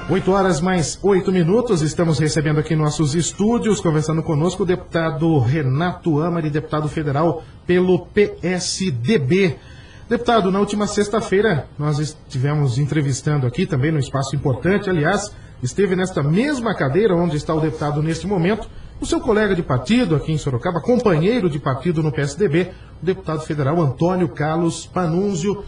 8h mais 8 minutos, estamos recebendo aqui em nossos estúdios, conversando conosco, o deputado Renato Amari, deputado federal pelo PSDB. Deputado, na última sexta-feira nós estivemos entrevistando aqui, também num espaço importante, aliás, esteve nesta mesma cadeira onde está o deputado neste momento, o seu colega de partido aqui em Sorocaba, companheiro de partido no PSDB, o deputado federal Antônio Carlos Panunzio,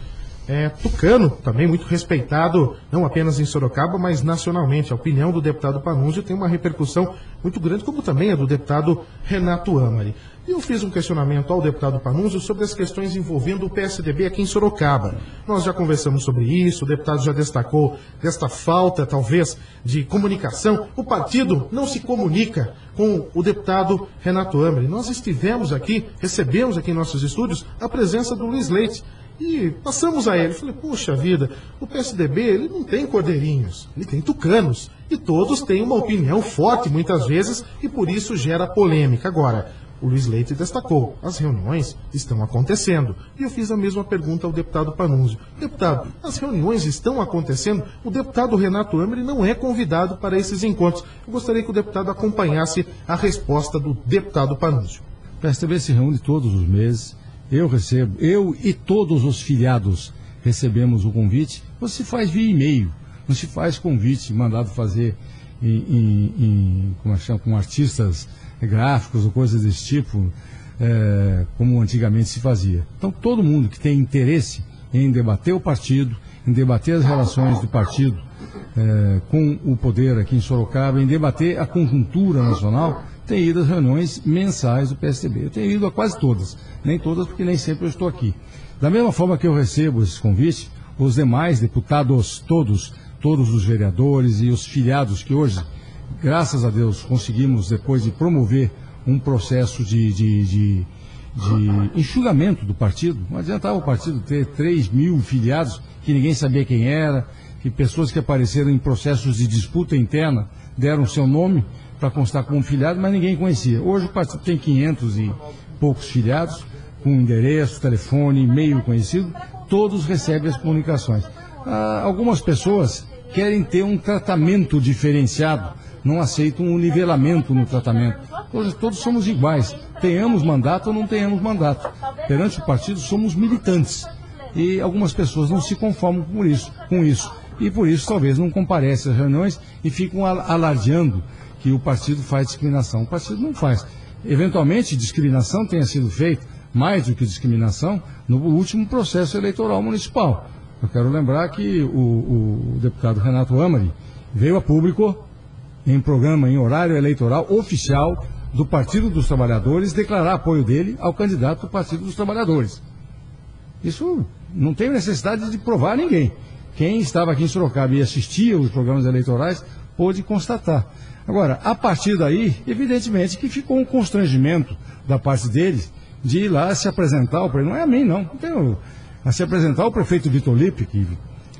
tucano, também muito respeitado, não apenas em Sorocaba, mas nacionalmente. A opinião do deputado Panunzio tem uma repercussão muito grande, como também a do deputado Renato Amari. E eu fiz um questionamento ao deputado Panunzio sobre as questões envolvendo o PSDB aqui em Sorocaba. Nós já conversamos sobre isso, o deputado já destacou desta falta, talvez, de comunicação. O partido não se comunica com o deputado Renato Amari. Nós estivemos aqui, recebemos aqui em nossos estúdios a presença do Luiz Leite. E passamos a ele, falei, puxa vida, o PSDB ele não tem cordeirinhos, ele tem tucanos. E todos têm uma opinião forte muitas vezes e por isso gera polêmica. Agora, o Luiz Leite destacou, as reuniões estão acontecendo. E eu fiz a mesma pergunta ao deputado Panunzio. Deputado, as reuniões estão acontecendo, o deputado Renato Amari não é convidado para esses encontros. Eu gostaria que o deputado acompanhasse a resposta do deputado Panunzio. O PSDB se reúne todos os meses. Eu e todos os filiados recebemos o convite. Não se faz via e-mail, não se faz convite mandado fazer com artistas gráficos ou coisas desse tipo, como antigamente se fazia. Então todo mundo que tem interesse em debater o partido, em debater as relações do partido com o poder aqui em Sorocaba, em debater a conjuntura nacional, tem ido às reuniões mensais do PSDB. Eu tenho ido a quase todas, nem todas porque nem sempre eu estou aqui. Da mesma forma que eu recebo esses convites, os demais deputados, todos os vereadores e os filiados que hoje, graças a Deus, conseguimos, depois de promover um processo de enxugamento do partido. Não adiantava o partido ter 3.000 filiados que ninguém sabia quem era, que pessoas que apareceram em processos de disputa interna deram seu nome para constar como filiado, mas ninguém conhecia. Hoje o partido tem 500 e poucos filiados, com endereço, telefone, e-mail conhecido, todos recebem as comunicações. Algumas pessoas querem ter um tratamento diferenciado, não aceitam um nivelamento no tratamento. Hoje todos somos iguais, tenhamos mandato ou não tenhamos mandato. Perante o partido somos militantes e algumas pessoas não se conformam com isso. E por isso talvez não comparecem às reuniões e ficam alardeando que o partido faz discriminação. O partido não faz. Eventualmente, discriminação tenha sido feita, mais do que discriminação, no último processo eleitoral municipal. Eu quero lembrar que o deputado Renato Amari veio a público, em programa, em horário eleitoral oficial do Partido dos Trabalhadores, declarar apoio dele ao candidato do Partido dos Trabalhadores. Isso não tem necessidade de provar a ninguém. Quem estava aqui em Sorocaba e assistia os programas eleitorais pôde constatar. Agora, a partir daí, evidentemente que ficou um constrangimento da parte deles de ir lá se apresentar, não é a mim não, a se apresentar ao prefeito Vitor Lippe,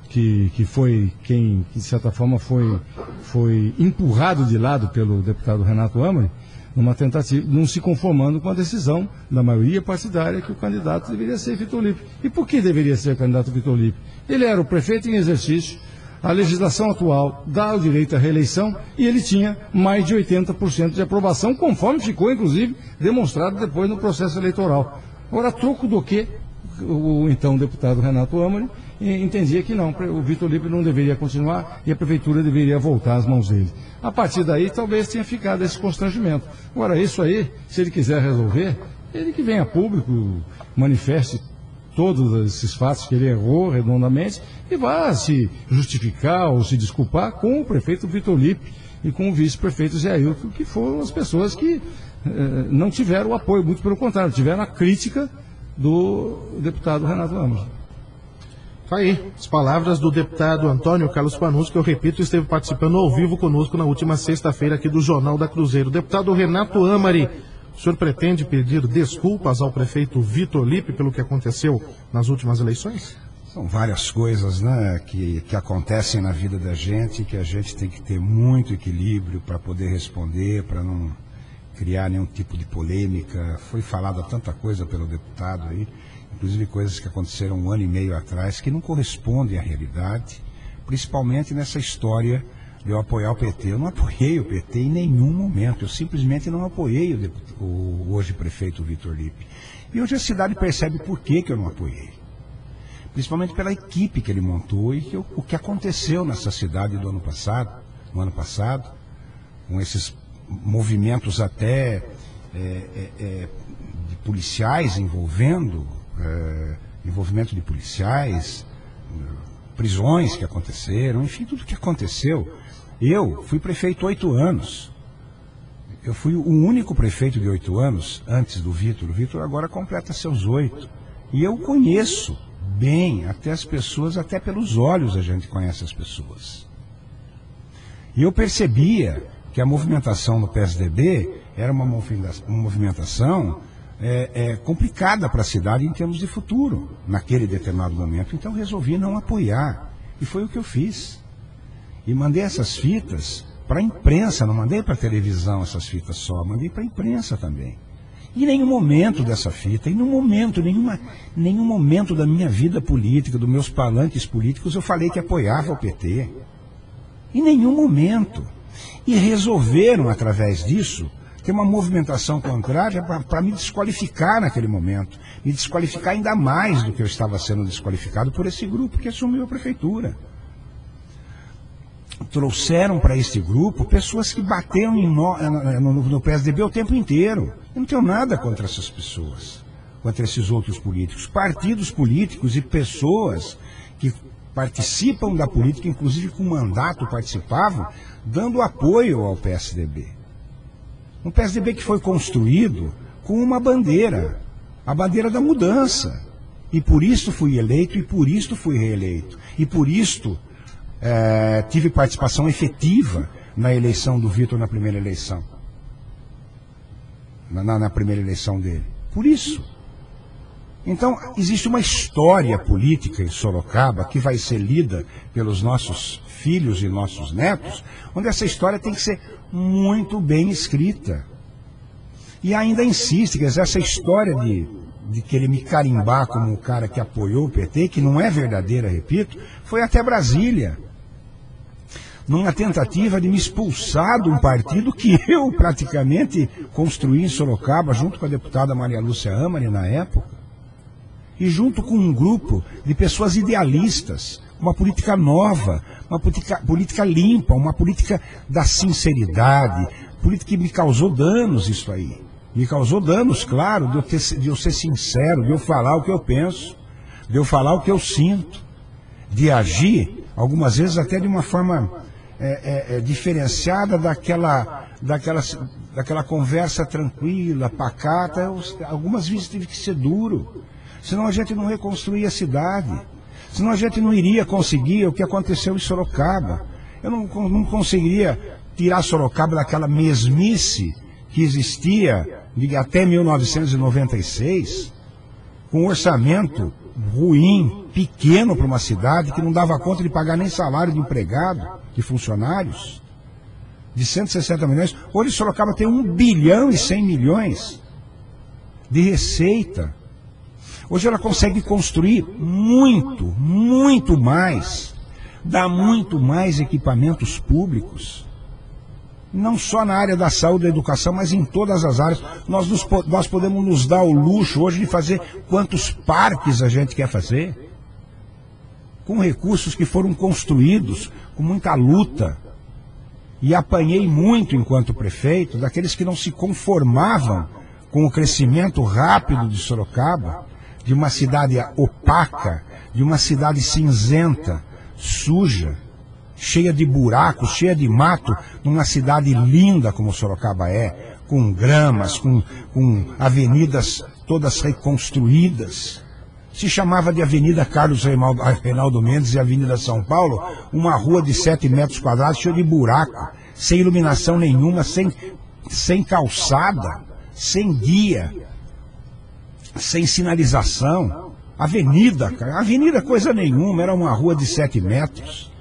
que foi quem, de certa forma, foi empurrado de lado pelo deputado Renato Amari, numa tentativa, não se conformando com a decisão da maioria partidária que o candidato deveria ser Vitor Lippe. E por que deveria ser o candidato Vitor Lippe? Ele era o prefeito em exercício, a legislação atual dá o direito à reeleição e ele tinha mais de 80% de aprovação, conforme ficou, inclusive, demonstrado depois no processo eleitoral. Agora, troco do que o então deputado Renato Amari entendia que não, o Vitor Lippe não deveria continuar e a prefeitura deveria voltar às mãos dele. A partir daí, talvez tenha ficado esse constrangimento. Agora, isso aí, se ele quiser resolver, ele que venha a público, manifeste todos esses fatos que ele errou redondamente e vá se justificar ou se desculpar com o prefeito Vitor Lippe e com o vice-prefeito Zé Ailton, que foram as pessoas que não tiveram o apoio, muito pelo contrário, tiveram a crítica do deputado Renato Amari. Tá aí, as palavras do deputado Antônio Carlos Panunzio, que eu repito, esteve participando ao vivo conosco na última sexta-feira aqui do Jornal da Cruzeiro. Deputado Renato Amari, o senhor pretende pedir desculpas ao prefeito Vitor Lippe pelo que aconteceu nas últimas eleições? São várias coisas, né, que acontecem na vida da gente, que a gente tem que ter muito equilíbrio para poder responder, para não criar nenhum tipo de polêmica. Foi falada tanta coisa pelo deputado aí inclusive coisas que aconteceram 1 ano e meio atrás, que não correspondem à realidade, principalmente nessa história de eu apoiar o PT. Eu não apoiei o PT em nenhum momento, eu simplesmente não apoiei o hoje prefeito Vitor Lippe. E hoje a cidade percebe por que eu não apoiei. Principalmente pela equipe que ele montou e o que aconteceu nessa cidade no ano passado, com esses movimentos até de policiais envolvimento de policiais, prisões que aconteceram, enfim, tudo que aconteceu. Eu fui prefeito 8 anos. Eu fui o único prefeito de 8 anos antes do Vitor. O Vitor agora completa seus 8. E eu conheço bem até as pessoas, até pelos olhos a gente conhece as pessoas. E eu percebia que a movimentação no PSDB era uma movimentação complicada para a cidade em termos de futuro, naquele determinado momento. Então eu resolvi não apoiar. E foi o que eu fiz. E mandei essas fitas para a imprensa, não mandei para a televisão essas fitas só, mandei para a imprensa também. E em nenhum momento dessa fita, nenhum momento da minha vida política, dos meus palanques políticos, eu falei que apoiava o PT. Em nenhum momento. E resolveram, através disso, ter uma movimentação contrária para me desqualificar naquele momento. Me desqualificar ainda mais do que eu estava sendo desqualificado por esse grupo que assumiu a prefeitura. Trouxeram para este grupo pessoas que bateram no PSDB o tempo inteiro. Eu não tenho nada contra essas pessoas, contra esses outros políticos. Partidos políticos e pessoas que participam da política, inclusive com mandato participavam, dando apoio ao PSDB. Um PSDB que foi construído com uma bandeira, a bandeira da mudança. E por isso fui eleito, e por isso fui reeleito. E por isso tive participação efetiva na eleição do Vitor na primeira eleição. Na primeira eleição dele. Por isso. Então, existe uma história política em Sorocaba que vai ser lida pelos nossos filhos e nossos netos, onde essa história tem que ser muito bem escrita. E ainda insiste, quer dizer, essa história de querer me carimbar como o cara que apoiou o PT, que não é verdadeira, repito, foi até Brasília. Numa tentativa de me expulsar de um partido que eu praticamente construí em Sorocaba, junto com a deputada Maria Lúcia Amari, na época. E junto com um grupo de pessoas idealistas, uma política nova, uma política limpa, uma política da sinceridade, política que me causou danos isso aí. Me causou danos, claro, de eu ser sincero, de eu falar o que eu penso, de eu falar o que eu sinto, de agir, algumas vezes até de uma forma diferenciada daquela conversa tranquila, pacata. Algumas vezes tive que ser duro. Senão a gente não reconstruía a cidade. Senão a gente não iria conseguir o que aconteceu em Sorocaba. Eu não conseguiria tirar Sorocaba daquela mesmice que existia até 1996, com um orçamento ruim, pequeno para uma cidade, que não dava conta de pagar nem salário de empregado, de funcionários, de 160 milhões. Hoje Sorocaba tem 1 bilhão e 100 milhões de receita. Hoje ela consegue construir muito mais, dar muito mais equipamentos públicos, não só na área da saúde e da educação, mas em todas as áreas. Nós podemos nos dar o luxo hoje de fazer quantos parques a gente quer fazer, com recursos que foram construídos com muita luta. E apanhei muito enquanto prefeito daqueles que não se conformavam com o crescimento rápido de Sorocaba, de uma cidade opaca, de uma cidade cinzenta, suja, cheia de buracos, cheia de mato, numa cidade linda como Sorocaba é, com gramas, com avenidas todas reconstruídas. Se chamava de Avenida Carlos Reinaldo Mendes e Avenida São Paulo, uma rua de 7 metros quadrados, cheia de buraco, sem iluminação nenhuma, sem calçada, sem guia, sem sinalização. Avenida coisa nenhuma, era uma rua de 7 metros.